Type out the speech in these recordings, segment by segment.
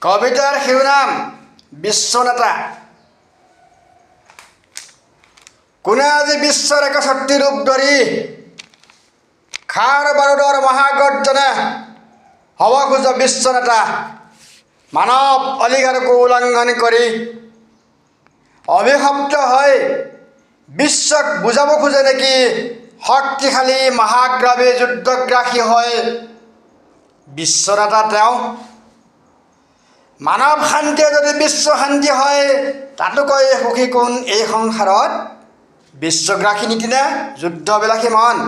কবিতাৰ শিৰোনাম বিশ্বনেতা। কোনে আজি বিশ্বৰ এক শক্তি ৰূপ ধৰি খাৰ বাৰুদৰ মহাগৰ্জনে হ'ব খোজে বিশ্বনেতা। মানৱ অধিকাৰক উলংঘন কৰি অভিশপ্ত হৈ বিশ্বক বুজাব খোজে নেকি শক্তিশালী মহাগ্ৰাৱী যুদ্ধগ্ৰাসী হৈ বিশ্বনেতা তেওঁ। মানৱ শান্তিয়ে যদি বিশ্ব শান্তি হয় তাতোকৈ সুখী কোন এই সংসাৰত বিশ্বগ্ৰাসী নীতি নে যুদ্ধবিলাসী মন।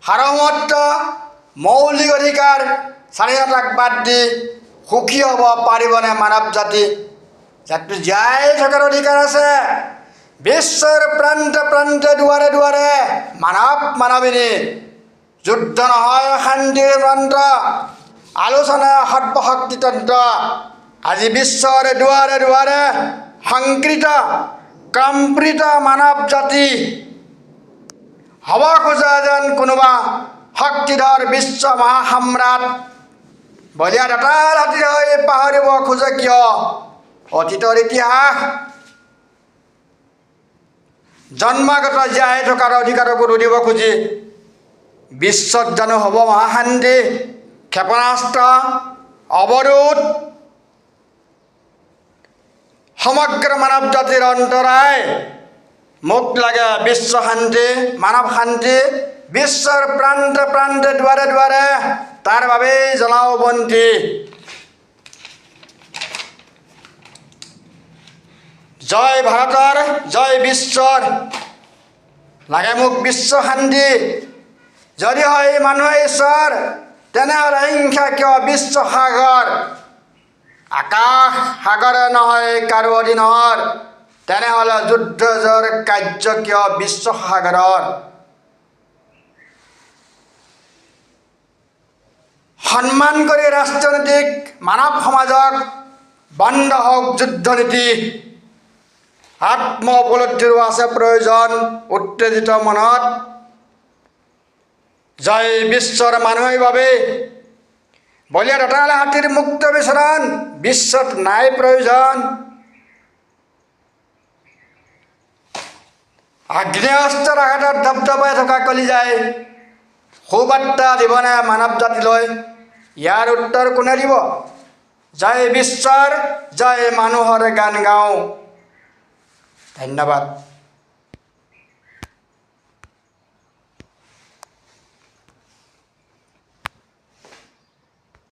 সাৰ্বভৌমত্ব মৌলিক অধিকাৰ স্বাধীনতাক বাদ দি সুখী হ'ব পাৰিবনে মানৱ জাতি, যাকতো জীয়াই থকাৰ অধিকাৰ আছে। বিশ্বৰ প্ৰান্তে প্ৰান্তে দুৱাৰে দুৱাৰে মানৱ মানৱিনী, যুদ্ধ নহয় শান্তিৰ মন্ত্ৰ, আলোচনা সৰ্বশক্তিতন্ত্ৰ। আজি বিশ্বৰ দুৱাৰে দুৱাৰে সংকৃত কম্প্ৰীত মানৱ জাতি হ'ব খোজে যেন কোনোবা শক্তিধৰ বিশ্ব মহাসম্ৰাট। বলিয়া দাতাৰ হাতীৰ হৈ পাহৰিব খোজে কিয় অতীতৰ ইতিহাস। জন্মগত জীয়াই থকাৰ অধিকাৰকো দিব খুজি বিশ্বত জানো হ'ব মহাশান্তি। ক্ষেপণাস্ত্ৰ অৱৰোধ সমগ্ৰ মানৱ জাতিৰ অন্তৰায়। মোক লাগে বিশ্ব শান্তি মানৱ শান্তি, বিশ্বৰ প্ৰান্তে প্ৰান্তে দুৱাৰে দুৱাৰে তাৰ বাবেই জ্বলাও বন্তি। জয় ভাৰতৰ জয় বিশ্বৰ, লাগে মোক বিশ্ব শান্তি। যদি হয় মানুহে ঈশ্বৰ তেনেহ'লে হিংসা কিয় বিশ্ব সাগৰ। আকাশ সাগৰে নহয় কাৰো অধীনৰ, তেনেহ'লে যুদ্ধ জয়ৰ কাৰ্য কিয় বিশ্ব সাগৰৰ। সন্মান কৰি ৰাষ্ট্ৰনীতিক মানৱ সমাজক বন্ধ হওক যুদ্ধ নীতি। আত্ম উপলব্ধিৰো আছে প্ৰয়োজন উত্তেজিত মনত। জয় বিশ্বৰ মানুহৰ বাবে, বলিয়া দঁতাল হাতীৰ মুক্ত বিচৰণ বিশ্বত নাই প্ৰয়োজন। আগ্নেয়াস্ত্ৰৰ আঘাতত ধপধপাই থকা কলিজাই সুবাৰ্তা দিবনে মানৱ জাতিলৈ, ইয়াৰ উত্তৰ কোনে দিব। জয় বিশ্বৰ জয় মানুহৰ গান গাওঁ। ধন্যবাদ।